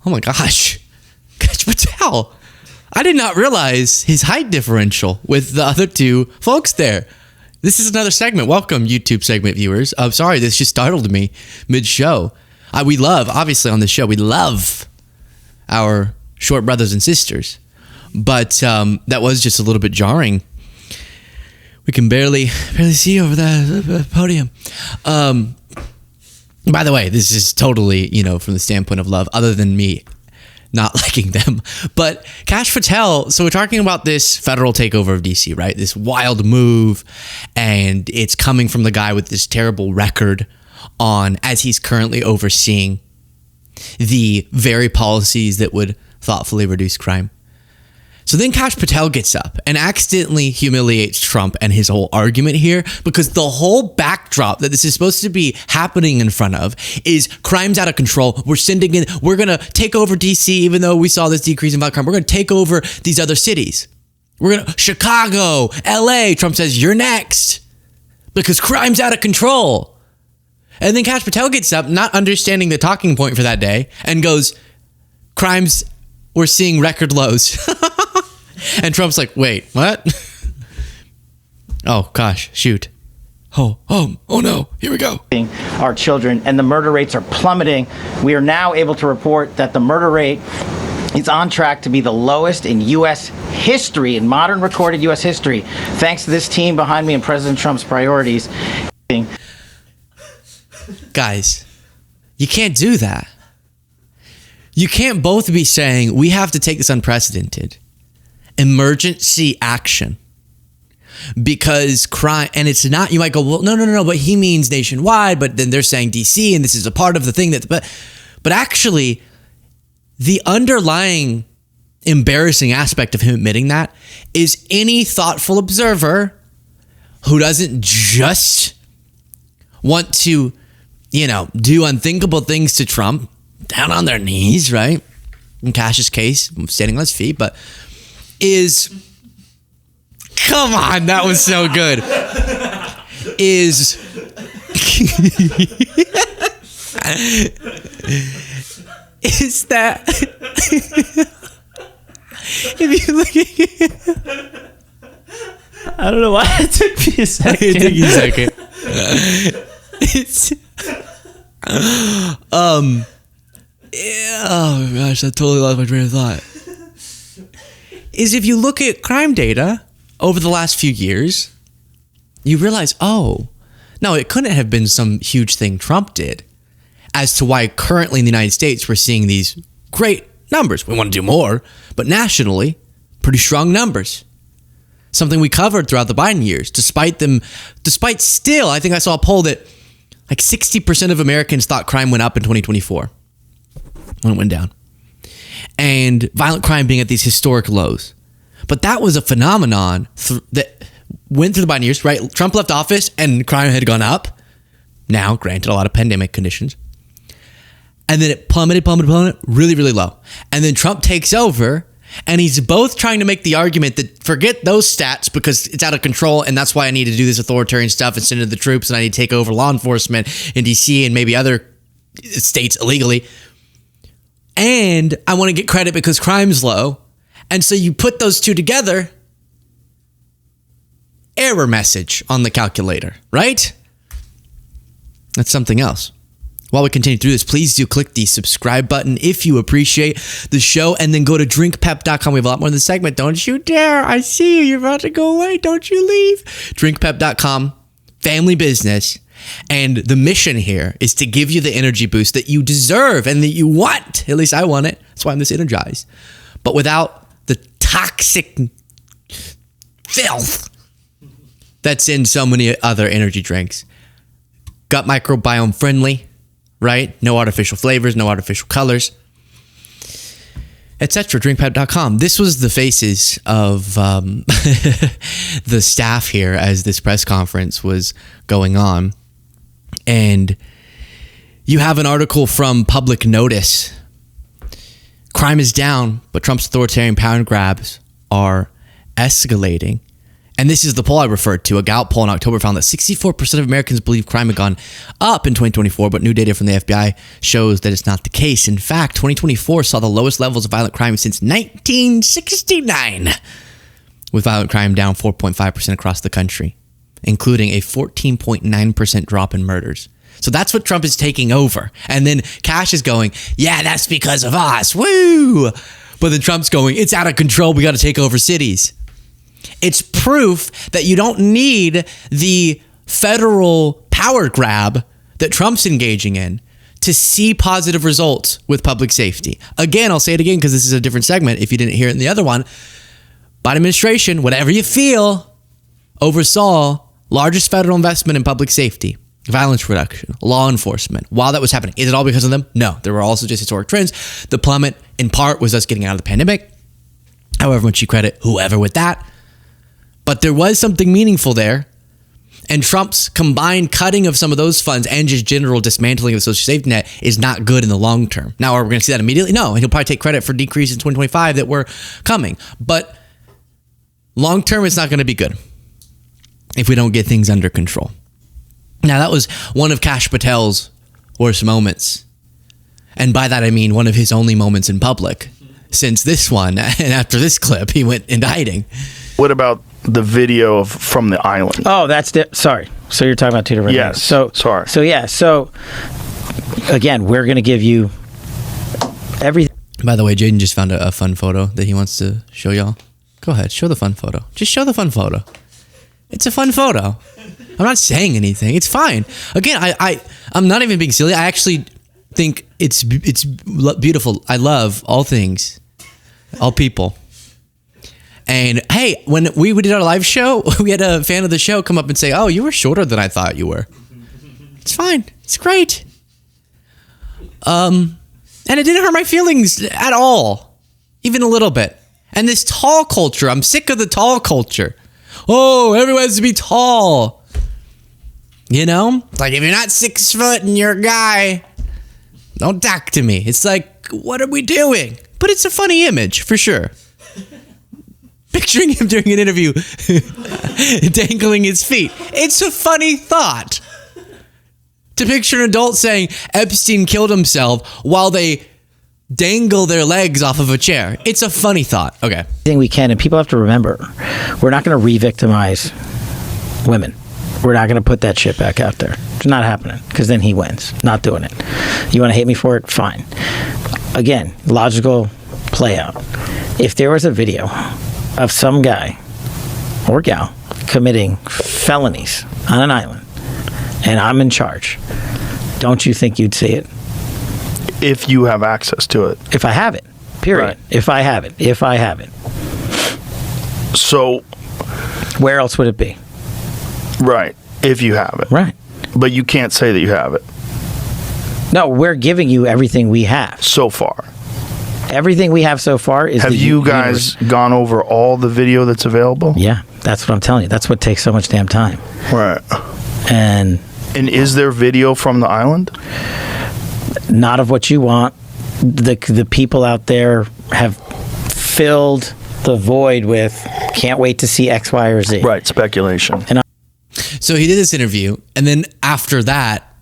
Oh my gosh. Kash Patel. I did not realize his height differential with the other two folks there. This is another segment. Welcome, YouTube segment viewers. I'm sorry, this just startled me mid-show. We love, obviously on the show, we love our short brothers and sisters. But that was just a little bit jarring. We can barely see over the podium. By the way, this is totally, from the standpoint of love, other than me not liking them. But Kash Patel, so we're talking about this federal takeover of DC, right? This wild move, and it's coming from the guy with this terrible record on, as he's currently overseeing the very policies that would thoughtfully reduce crime. So then Kash Patel gets up and accidentally humiliates Trump and his whole argument here, because the whole backdrop that this is supposed to be happening in front of is crime's out of control. We're going to take over DC, even though we saw this decrease in violent crime. We're going to take over these other cities. Chicago, LA. Trump says, you're next because crime's out of control. And then Kash Patel gets up, not understanding the talking point for that day, and goes, we're seeing record lows. And Trump's like, wait, what? Oh, gosh, shoot. Oh no, here we go. Our children, and the murder rates are plummeting. We are now able to report that the murder rate is on track to be the lowest in U.S. history, in modern recorded U.S. history, thanks to this team behind me and President Trump's priorities. Guys, you can't do that. You can't both be saying we have to take this unprecedented emergency action because crime, and it's not, you might go, well, no, but he means nationwide, but then they're saying DC, and this is a part of the thing but actually the underlying embarrassing aspect of him admitting that is any thoughtful observer who doesn't just want to, do unthinkable things to Trump, down on their knees, right? In Kash's case, standing on his feet, but come on, that was so good. Is that if you look at I don't know why it took me a second. It took you a second. Oh gosh, I totally lost my train of thought. Is if you look at crime data over the last few years, you realize, no, it couldn't have been some huge thing Trump did as to why currently in the United States we're seeing these great numbers. We want to do more, but nationally, pretty strong numbers. Something we covered throughout the Biden years, despite still, I think I saw a poll that like 60% of Americans thought crime went up in 2024 when it went down. And violent crime being at these historic lows. But that was a phenomenon that went through the Biden years, right? Trump left office and crime had gone up. Now, granted, a lot of pandemic conditions. And then it plummeted, really, really low. And then Trump takes over, and he's both trying to make the argument that forget those stats because it's out of control, and that's why I need to do this authoritarian stuff and send in the troops, and I need to take over law enforcement in DC and maybe other states illegally. And I want to get credit because crime's low. And so you put those two together, error message on the calculator, right? That's something else. While we continue through this, please do click the subscribe button if you appreciate the show, and then go to drinkpep.com. We have a lot more in the segment. Don't you dare. I see you. You're about to go away. Don't you leave. Drinkpep.com, family business. And the mission here is to give you the energy boost that you deserve and that you want. At least I want it. That's why I'm this energized. But without the toxic filth that's in so many other energy drinks. Gut microbiome friendly, right? No artificial flavors, no artificial colors, etc. Drinkpep.com. This was the faces of the staff here as this press conference was going on. And you have an article from Public Notice. Crime is down, but Trump's authoritarian power grabs are escalating. And this is the poll I referred to. A Gallup poll in October found that 64% of Americans believe crime had gone up in 2024, but new data from the FBI shows that it's not the case. In fact, 2024 saw the lowest levels of violent crime since 1969, with violent crime down 4.5% across the country, including a 14.9% drop in murders. So that's what Trump is taking over. And then Kash is going, yeah, that's because of us. Woo! But then Trump's going, it's out of control. We got to take over cities. It's proof that you don't need the federal power grab that Trump's engaging in to see positive results with public safety. Again, I'll say it again because this is a different segment. If you didn't hear it in the other one, Biden administration, whatever you feel, oversaw largest federal investment in public safety, violence reduction, law enforcement. While that was happening, is it all because of them? No, there were also just historic trends. The plummet, in part, was us getting out of the pandemic. However much you credit whoever with that. But there was something meaningful there. And Trump's combined cutting of some of those funds and just general dismantling of the social safety net is not good in the long term. Now, are we going to see that immediately? No, and he'll probably take credit for decreases in 2025 that were coming. But long term, it's not going to be good if we don't get things under control. Now, that was one of Kash Patel's worst moments. And by that, I mean one of his only moments in public since this one. And after this clip, he went into hiding. What about the video from the island? Oh, sorry. So you're talking about two different things. So sorry. So again, we're going to give you everything. By the way, Jaden just found a fun photo that he wants to show y'all. Go ahead, show the fun photo. Just show the fun photo. It's a fun photo. I'm not saying anything. It's fine. Again, I'm not even being silly. I actually think it's beautiful. I love all things, all people. And hey, when we did our live show, we had a fan of the show come up and say, oh, you were shorter than I thought you were. It's fine. It's great. And it didn't hurt my feelings at all. Even a little bit. And this tall culture, I'm sick of the tall culture. Oh, everyone has to be tall. You know? Like, if you're not 6 foot and you're a guy, don't talk to me. It's like, what are we doing? But it's a funny image, for sure. Picturing him during an interview, dangling his feet. It's a funny thought. To picture an adult saying Epstein killed himself while they dangle their legs off of a chair. It's a funny thought. Okay. Thing we can, and people have to remember, we're not going to re-victimize women. We're not going to put that shit back out there. It's not happening, because then he wins. Not doing it. You want to hate me for it? Fine. Again, logical play out. If there was a video of some guy or gal committing felonies on an island and I'm in charge, don't you think you'd see it? If you have access to it. If I have it, period. Right. If I have it. So where else would it be? Right. If you have it. Right. But you can't say that you have it. No, we're giving you everything we have. So far. Everything we have so far is. Have you guys gone over all the video that's available? Yeah, that's what I'm telling you. That's what takes so much damn time. Right. And is there video from the island? Not of what you want. The people out there have filled the void with can't wait to see X, Y, or Z. Right, speculation. So he did this interview, and then after that,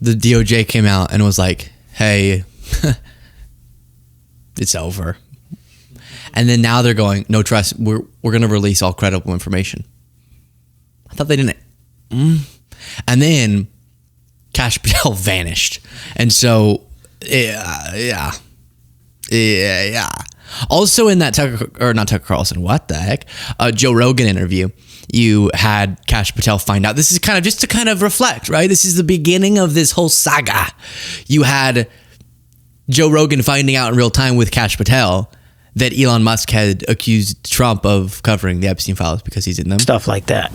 the DOJ came out and was like, hey, it's over. And then now they're going, no, trust, we're going to release all credible information. I thought they didn't. And then Kash Patel vanished. And so, yeah. Also in that not Tucker Carlson, what the heck? Joe Rogan interview, you had Kash Patel find out. This is kind of just to kind of reflect, right? This is the beginning of this whole saga. You had Joe Rogan finding out in real time with Kash Patel that Elon Musk had accused Trump of covering the Epstein files because he's in them. Stuff like that.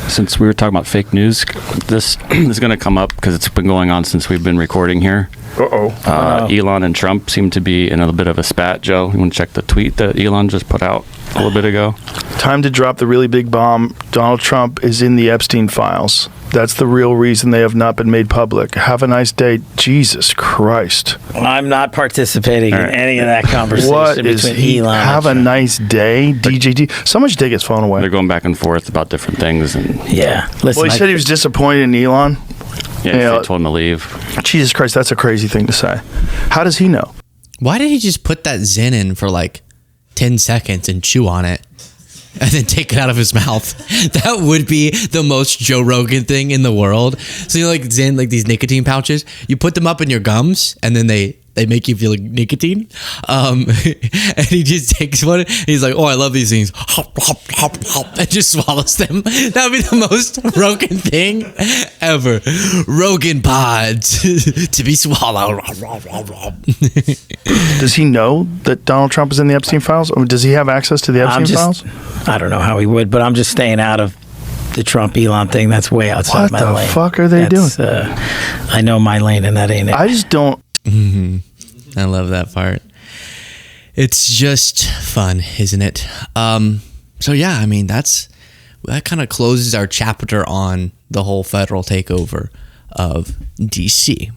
Since we were talking about fake news, this is going to come up because it's been going on since we've been recording here. Elon and Trump seem to be in a bit of a spat, Joe. You want to check the tweet that Elon just put out a little bit ago? Time to drop the really big bomb. Donald Trump is in the Epstein files. That's the real reason they have not been made public. Have a nice day. Jesus Christ. I'm not participating in any of that conversation What is between he? Elon Have a and Trump. nice day, DJD. Someone should take his phone away. They're going back and forth about different things. And Yeah. Listen, Well, he said he was disappointed in Elon. they told him to leave. Jesus Christ, that's a crazy thing to say. How does he know? Why did he just put that Zen in for like 10 seconds and chew on it and then take it out of his mouth? That would be the most Joe Rogan thing in the world. So, you know, like Zen, like these nicotine pouches, you put them up in your gums and then they make you feel like nicotine. And he just takes one and he's like, oh, I love these things. Hop, hop, hop, hop, and just swallows them. That would be the most Rogan thing ever. Rogan pods to be swallowed. Does he know that Donald Trump is in the Epstein files? Or does he have access to the Epstein files? I don't know how he would, but I'm just staying out of the Trump Elon thing. That's way outside my lane. What the fuck are they doing? I know my lane and that ain't it. I just don't. I love that part. It's just fun, isn't it? So yeah, I mean that kind of closes our chapter on the whole federal takeover of DC.